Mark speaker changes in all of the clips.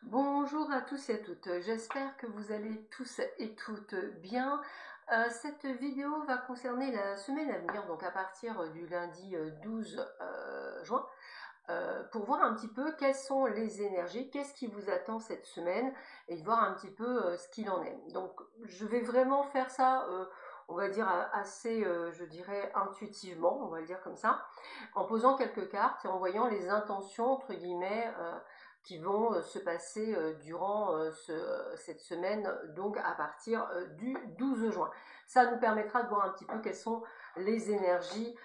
Speaker 1: Bonjour à tous et à toutes, j'espère que vous allez tous et toutes bien. Cette vidéo va concerner la semaine à venir, donc à partir du lundi 12 juin, pour voir un petit peu quelles sont les énergies, qu'est-ce qui vous attend cette semaine et de voir un petit peu ce qu'il en est. Donc je vais vraiment faire ça, on va dire assez, je dirais, intuitivement, on va le dire comme ça, en posant quelques cartes et en voyant les intentions, entre guillemets, qui vont se passer durant cette semaine, donc à partir du 12 juin. Ça nous permettra de voir un petit peu quelles sont les énergies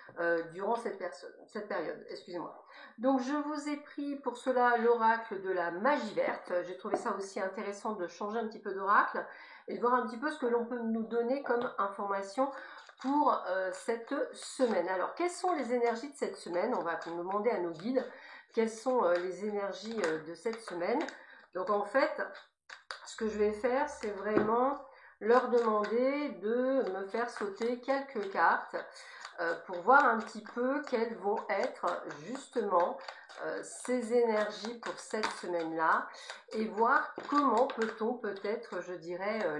Speaker 1: durant cette période. Excusez-moi. Donc je vous ai pris pour cela l'oracle de la magie verte. J'ai trouvé ça aussi intéressant de changer un petit peu d'oracle et de voir un petit peu ce que l'on peut nous donner comme information pour cette semaine. Alors, quelles sont les énergies de cette semaine? On va demander à nos guides quelles sont les énergies de cette semaine. Donc, en fait, ce que je vais faire, c'est vraiment leur demander de me faire sauter quelques cartes pour voir un petit peu quelles vont être justement ces énergies pour cette semaine-là et voir comment peut-on peut-être, je dirais,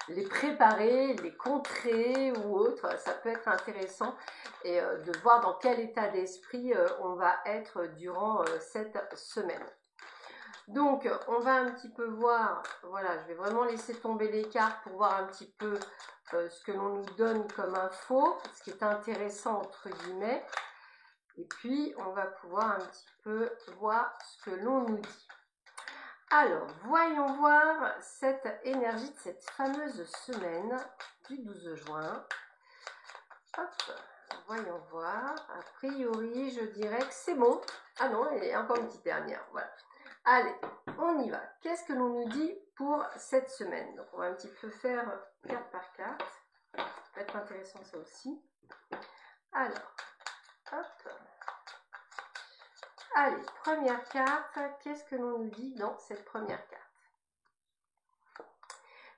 Speaker 1: les préparer, les contrer ou autre. Ça peut être intéressant et de voir dans quel état d'esprit on va être durant cette semaine. Donc, on va un petit peu voir, voilà, je vais vraiment laisser tomber les cartes pour voir un petit peu ce que l'on nous donne comme info, ce qui est intéressant entre guillemets. Et puis, on va pouvoir un petit peu voir ce que l'on nous dit. Alors, voyons voir cette énergie de cette fameuse semaine du 12 juin. Hop, voyons voir. A priori, je dirais que c'est bon. Ah non, il y a encore une petite dernière, voilà. Allez, on y va. Qu'est-ce que l'on nous dit pour cette semaine? Donc, on va un petit peu faire carte par carte. Ça peut être intéressant ça aussi. Alors, hop. Allez, première carte. Qu'est-ce que l'on nous dit dans cette première carte?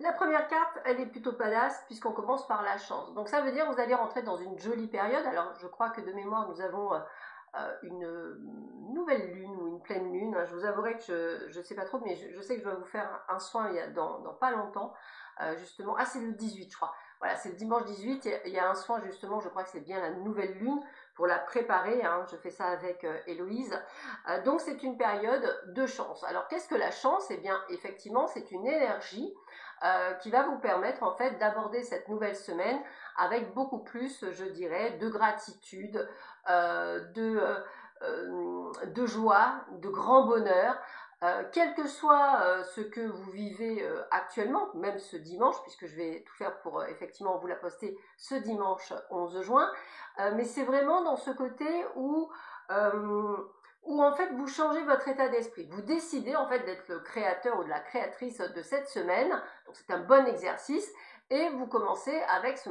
Speaker 1: La première carte, elle est plutôt palace puisqu'on commence par la chance. Donc, ça veut dire que vous allez rentrer dans une jolie période. Alors, je crois que de mémoire, nous avons une nouvelle lune ou une pleine lune. Je vous avouerai que je ne sais pas trop, mais je sais que je vais vous faire un soin dans pas longtemps, justement. Ah, c'est le 18, je crois. Voilà, c'est le dimanche 18, il y a un soin justement, je crois que c'est bien la nouvelle lune, pour la préparer, hein, je fais ça avec Héloïse. Donc c'est une période de chance. Alors qu'est-ce que la chance? Eh bien effectivement c'est une énergie qui va vous permettre en fait d'aborder cette nouvelle semaine avec beaucoup plus, je dirais, de gratitude, de joie, de grand bonheur, quel que soit ce que vous vivez actuellement, même ce dimanche, puisque je vais tout faire pour effectivement vous la poster ce dimanche 11 juin, mais c'est vraiment dans ce côté où en fait vous changez votre état d'esprit. Vous décidez en fait d'être le créateur ou de la créatrice de cette semaine, donc c'est un bon exercice, et vous commencez avec ce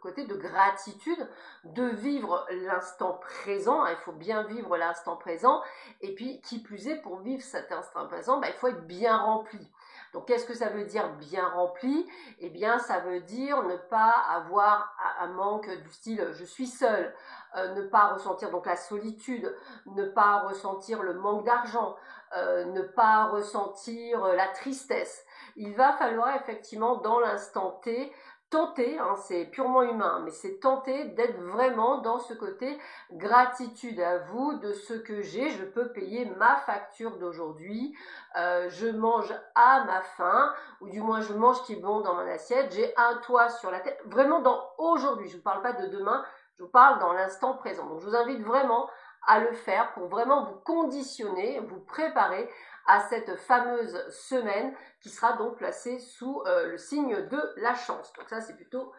Speaker 1: côté de gratitude, de vivre l'instant présent. Il faut bien vivre l'instant présent, et puis qui plus est, pour vivre cet instant présent, il faut être bien rempli. Donc qu'est-ce que ça veut dire bien rempli? Eh bien ça veut dire ne pas avoir un manque du style je suis seul, ne pas ressentir donc la solitude, ne pas ressentir le manque d'argent, ne pas ressentir la tristesse. Il va falloir effectivement dans l'instant T tenter, hein, c'est purement humain, mais c'est tenter d'être vraiment dans ce côté gratitude à vous de ce que j'ai, je peux payer ma facture d'aujourd'hui, je mange à ma faim, ou du moins je mange ce qui est bon dans mon assiette, j'ai un toit sur la tête, vraiment dans aujourd'hui, je ne vous parle pas de demain, je vous parle dans l'instant présent. Donc je vous invite vraiment à le faire pour vraiment vous conditionner, vous préparer à cette fameuse semaine qui sera donc placée sous le signe de la chance. Donc ça c'est plutôt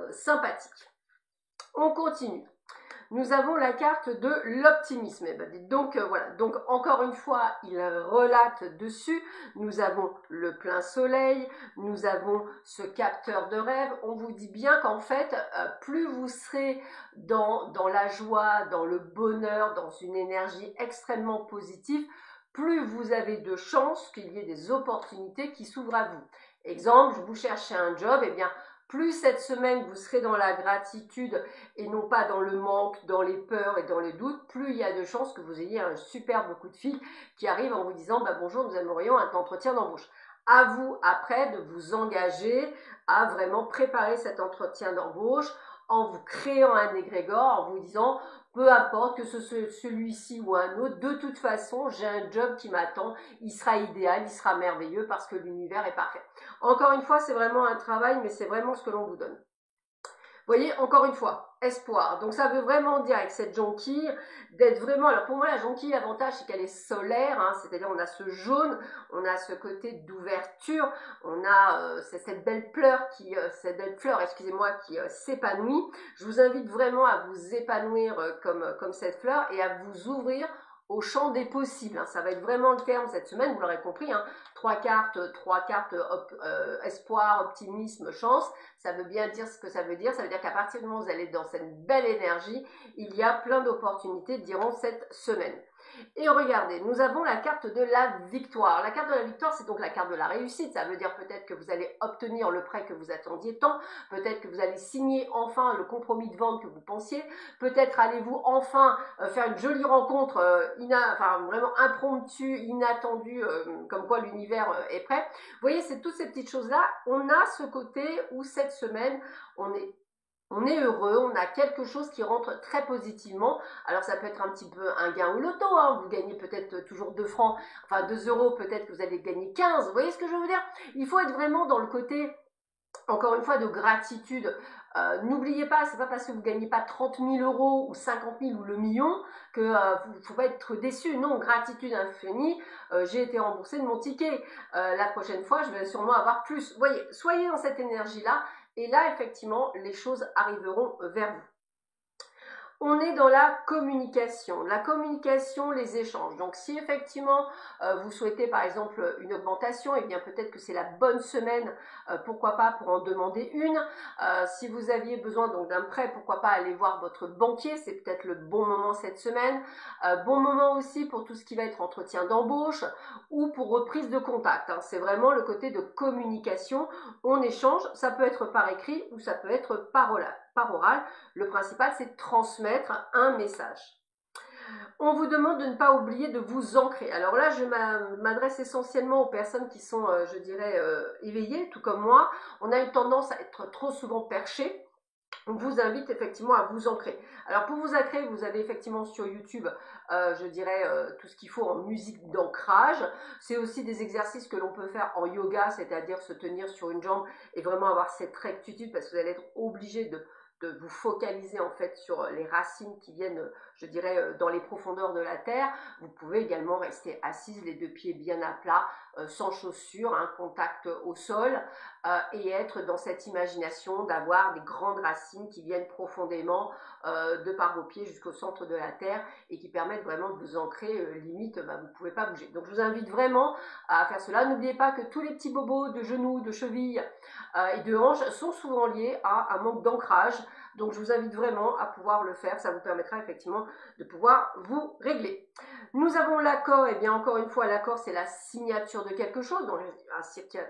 Speaker 1: sympathique. On continue. Nous avons la carte de l'optimisme. Donc voilà, donc encore une fois, il relate dessus. Nous avons le plein soleil, nous avons ce capteur de rêve. On vous dit bien qu'en fait, plus vous serez dans la joie, dans le bonheur, dans une énergie extrêmement positive, plus vous avez de chances qu'il y ait des opportunités qui s'ouvrent à vous. Exemple, vous cherchez un job, eh bien, plus cette semaine vous serez dans la gratitude et non pas dans le manque, dans les peurs et dans les doutes, plus il y a de chances que vous ayez un superbe coup de fil qui arrive en vous disant bah, bonjour, nous aimerions un entretien d'embauche. À vous après de vous engager à vraiment préparer cet entretien d'embauche en vous créant un égrégore, en vous disant peu importe que ce soit celui-ci ou un autre, de toute façon, j'ai un job qui m'attend, il sera idéal, il sera merveilleux parce que l'univers est parfait. Encore une fois, c'est vraiment un travail, mais c'est vraiment ce que l'on vous donne. Vous voyez, encore une fois, espoir. Donc ça veut vraiment dire avec cette jonquille d'être vraiment... Alors pour moi, la jonquille, l'avantage, c'est qu'elle est solaire, hein, c'est-à-dire on a ce jaune, on a ce côté d'ouverture, on a cette belle fleur qui, excusez-moi, qui s'épanouit. Je vous invite vraiment à vous épanouir comme cette fleur et à vous ouvrir au champ des possibles. Hein. Ça va être vraiment le terme cette semaine, vous l'aurez compris. Hein. Trois cartes, espoir, optimisme, chance. Ça veut bien dire ce que ça veut dire. Ça veut dire qu'à partir du moment où vous allez dans cette belle énergie, il y a plein d'opportunités durant cette semaine. Et regardez, nous avons la carte de la victoire. La carte de la victoire, c'est donc la carte de la réussite. Ça veut dire peut-être que vous allez obtenir le prêt que vous attendiez tant. Peut-être que vous allez signer enfin le compromis de vente que vous pensiez. Peut-être allez-vous enfin faire une jolie rencontre, vraiment impromptue, inattendue, comme quoi l'univers est prêt. Vous voyez, c'est toutes ces petites choses-là. On a ce côté où cette semaine, on est heureux, on a quelque chose qui rentre très positivement. Alors ça peut être un petit peu un gain au loto, hein. Vous gagnez peut-être toujours 2 francs, enfin 2 euros, peut-être que vous allez gagner 15. Vous voyez ce que je veux dire? Il faut être vraiment dans le côté, encore une fois, de gratitude. N'oubliez pas, c'est pas parce que vous gagnez pas 30 000 euros ou 50 000 ou le million que vous ne faut pas être déçu. Non, gratitude infinie. J'ai été remboursé de mon ticket. La prochaine fois, je vais sûrement avoir plus. Vous voyez, soyez dans cette énergie-là. Et là, effectivement, les choses arriveront vers vous. On est dans la communication, les échanges. Donc, si effectivement, vous souhaitez par exemple une augmentation, eh bien peut-être que c'est la bonne semaine, pourquoi pas, pour en demander une. Si vous aviez besoin donc d'un prêt, pourquoi pas aller voir votre banquier, c'est peut-être le bon moment cette semaine. Bon moment aussi pour tout ce qui va être entretien d'embauche ou pour reprise de contact. Hein. C'est vraiment le côté de communication. On échange, ça peut être par écrit ou ça peut être par oral. Le principal, c'est de transmettre un message. On vous demande de ne pas oublier de vous ancrer. Alors là, je m'adresse essentiellement aux personnes qui sont, je dirais, éveillées, tout comme moi. On a une tendance à être trop souvent perché. On vous invite effectivement à vous ancrer. Alors pour vous ancrer, vous avez effectivement sur YouTube, je dirais, tout ce qu'il faut en musique d'ancrage. C'est aussi des exercices que l'on peut faire en yoga, c'est-à-dire se tenir sur une jambe et vraiment avoir cette rectitude parce que vous allez être obligé de vous focaliser en fait sur les racines qui viennent, je dirais, dans les profondeurs de la terre. Vous pouvez également rester assise, les 2 pieds bien à plat, sans chaussures, un contact au sol, et être dans cette imagination d'avoir des grandes racines qui viennent profondément de par vos pieds jusqu'au centre de la terre et qui permettent vraiment de vous ancrer, limite, vous ne pouvez pas bouger. Donc je vous invite vraiment à faire cela. N'oubliez pas que tous les petits bobos de genoux, de chevilles et de hanches sont souvent liés à un manque d'ancrage. Donc je vous invite vraiment à pouvoir le faire, ça vous permettra effectivement de pouvoir vous régler. Nous avons l'accord, et bien encore une fois, l'accord c'est la signature de quelque chose, donc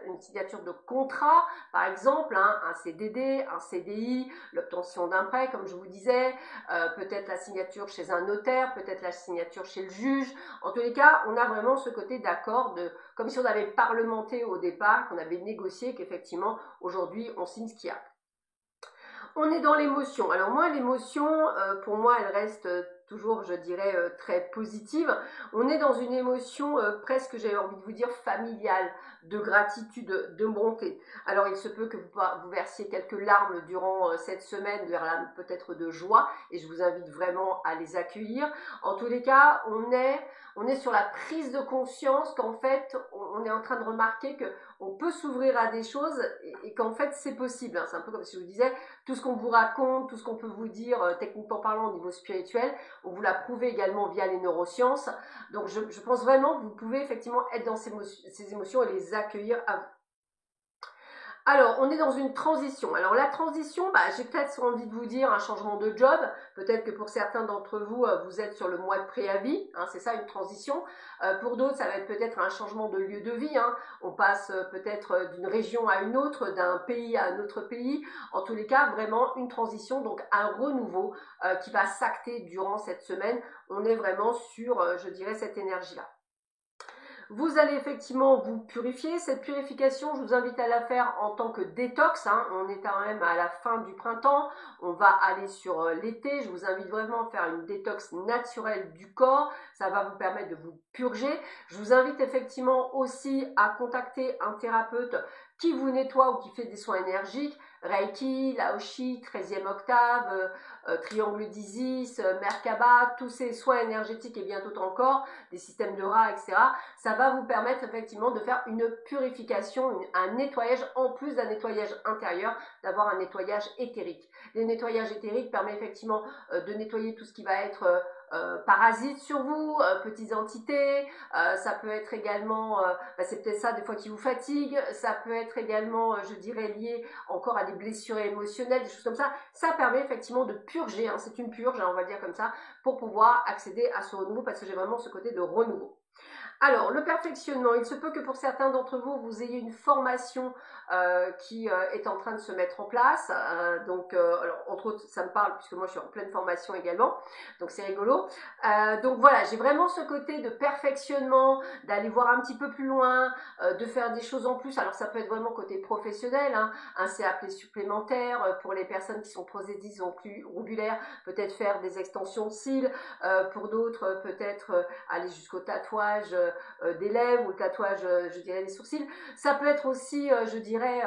Speaker 1: une signature de contrat, par exemple, hein, un CDD, un CDI, l'obtention d'un prêt, comme je vous disais, peut-être la signature chez un notaire, peut-être la signature chez le juge. En tous les cas, on a vraiment ce côté d'accord, comme si on avait parlementé au départ, qu'on avait négocié, qu'effectivement, aujourd'hui, on signe ce qu'il y a. On est dans l'émotion. Alors moi, l'émotion, pour moi, elle reste toujours, je dirais, très positive. On est dans une émotion presque, j'avais envie de vous dire, familiale, de gratitude, de bonté. Alors il se peut que vous versiez quelques larmes durant cette semaine, des larmes peut-être de joie, et je vous invite vraiment à les accueillir. En tous les cas, on est sur la prise de conscience qu'en fait, on est en train de remarquer que on peut s'ouvrir à des choses et qu'en fait c'est possible. Hein. C'est un peu comme si je vous disais, tout ce qu'on vous raconte, tout ce qu'on peut vous dire techniquement parlant au niveau spirituel, on vous l'a prouvé également via les neurosciences. Donc je pense vraiment que vous pouvez effectivement être dans ces émotions et les accueillir à vous. Alors, on est dans une transition. Alors, la transition, j'ai peut-être envie de vous dire un changement de job. Peut-être que pour certains d'entre vous, vous êtes sur le mois de préavis. Hein, c'est ça, une transition. Pour d'autres, ça va être peut-être un changement de lieu de vie. Hein. On passe peut-être d'une région à une autre, d'un pays à un autre pays. En tous les cas, vraiment une transition, donc un renouveau qui va s'acter durant cette semaine. On est vraiment sur, je dirais, cette énergie-là. Vous allez effectivement vous purifier. Cette purification, je vous invite à la faire en tant que détox. Hein. On est quand même à la fin du printemps. On va aller sur l'été. Je vous invite vraiment à faire une détox naturelle du corps. Ça va vous permettre de vous purger. Je vous invite effectivement aussi à contacter un thérapeute qui vous nettoie ou qui fait des soins énergiques. Reiki, Laoshi, 13e octave, triangle d'Isis, Merkaba, tous ces soins énergétiques et bien d'autres encore, des systèmes de rats, etc. Ça va vous permettre effectivement de faire une purification, un nettoyage, en plus d'un nettoyage intérieur, d'avoir un nettoyage éthérique. Le nettoyage éthérique permet effectivement de nettoyer tout ce qui va être parasites sur vous, petites entités, ça peut être également, c'est peut-être ça des fois qui vous fatigue, ça peut être également, je dirais, lié encore à des blessures émotionnelles, des choses comme ça. Ça permet effectivement de purger, hein, c'est une purge, hein, on va le dire comme ça, pour pouvoir accéder à ce renouveau, parce que j'ai vraiment ce côté de renouveau. Alors, le perfectionnement, il se peut que pour certains d'entre vous, vous ayez une formation qui est en train de se mettre en place. Alors, entre autres, ça me parle puisque moi, je suis en pleine formation également. Donc, c'est rigolo. Donc, voilà, j'ai vraiment ce côté de perfectionnement, d'aller voir un petit peu plus loin, de faire des choses en plus. Alors, ça peut être vraiment côté professionnel, hein, un CAP supplémentaire pour les personnes qui sont prosédistes ou plus ongulaires, peut-être faire des extensions de cils. Pour d'autres, peut-être aller jusqu'au tatouage des lèvres ou le tatouage, je dirais, des sourcils. Ça peut être aussi, je dirais,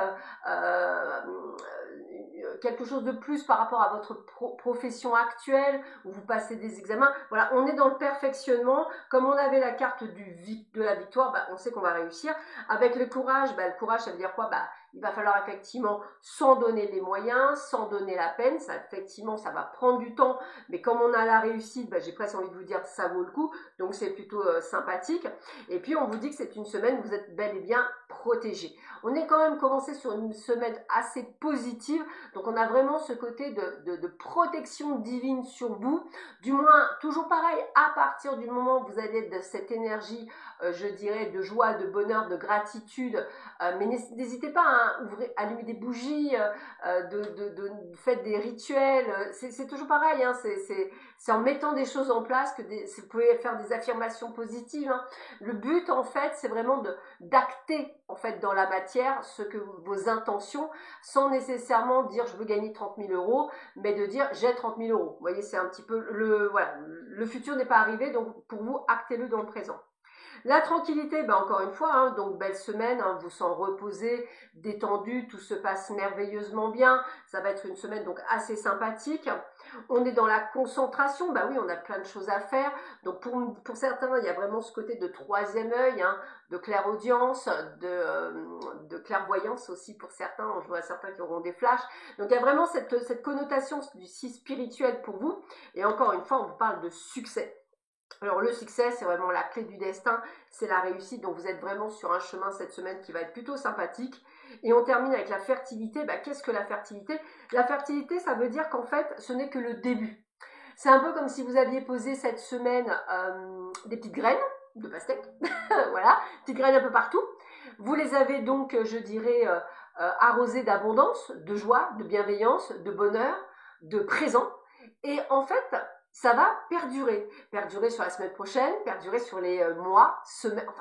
Speaker 1: quelque chose de plus par rapport à votre profession actuelle, où vous passez des examens. Voilà, on est dans le perfectionnement. Comme on avait la carte de la victoire, on sait qu'on va réussir. Avec le courage, le courage, ça veut dire quoi? Il va falloir effectivement s'en donner les moyens, s'en donner la peine. Ça, effectivement, ça va prendre du temps, mais comme on a la réussite, j'ai presque envie de vous dire ça vaut le coup, donc c'est plutôt sympathique. Et puis on vous dit que c'est une semaine où vous êtes bel et bien protégé. On est quand même commencé sur une semaine assez positive, donc on a vraiment ce côté de protection divine sur vous, du moins toujours pareil, à partir du moment où vous allez être de cette énergie, je dirais, de joie, de bonheur, de gratitude, mais n'hésitez pas à allumer des bougies, faites des rituels, c'est toujours pareil, hein, c'est en mettant des choses en place que vous pouvez faire des affirmations positives. Hein. Le but, en fait, c'est vraiment d'acter en fait dans la matière vos intentions, sans nécessairement dire je veux gagner 30 000 euros, mais de dire j'ai 30 000 euros. Vous voyez, c'est un petit peu le futur n'est pas arrivé, donc pour vous, actez-le dans le présent. La tranquillité, encore une fois, hein, donc belle semaine, hein, vous sentez reposé, détendu, tout se passe merveilleusement bien. Ça va être une semaine donc assez sympathique. On est dans la concentration, oui, on a plein de choses à faire. Donc pour certains, il y a vraiment ce côté de troisième œil, hein, de clairaudience, de clairvoyance aussi pour certains. Je vois certains qui auront des flashs. Donc il y a vraiment cette connotation du si spirituel pour vous. Et encore une fois, on vous parle de succès. Alors le succès, c'est vraiment la clé du destin, c'est la réussite, donc vous êtes vraiment sur un chemin cette semaine qui va être plutôt sympathique. Et on termine avec la fertilité. Qu'est-ce que la fertilité? La fertilité, ça veut dire qu'en fait, ce n'est que le début. C'est un peu comme si vous aviez posé cette semaine des petites graines de pastèque, voilà, petites graines un peu partout. Vous les avez donc, je dirais, arrosées d'abondance, de joie, de bienveillance, de bonheur, de présent. Et en fait, ça va perdurer sur la semaine prochaine, perdurer sur les mois,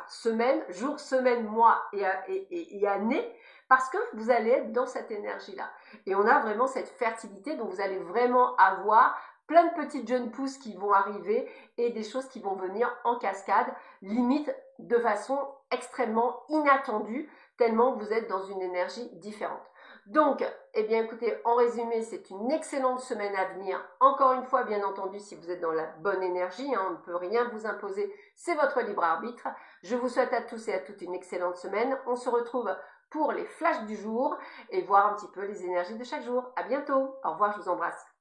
Speaker 1: semaines, jours, semaines, mois et années, parce que vous allez être dans cette énergie-là. Et on a vraiment cette fertilité, donc vous allez vraiment avoir plein de petites jeunes pousses qui vont arriver et des choses qui vont venir en cascade, limite de façon extrêmement inattendue, tellement vous êtes dans une énergie différente. Donc, écoutez, en résumé, c'est une excellente semaine à venir. Encore une fois, bien entendu, si vous êtes dans la bonne énergie, on ne peut rien vous imposer, c'est votre libre arbitre. Je vous souhaite à tous et à toutes une excellente semaine. On se retrouve pour les flashs du jour et voir un petit peu les énergies de chaque jour. À bientôt. Au revoir, je vous embrasse.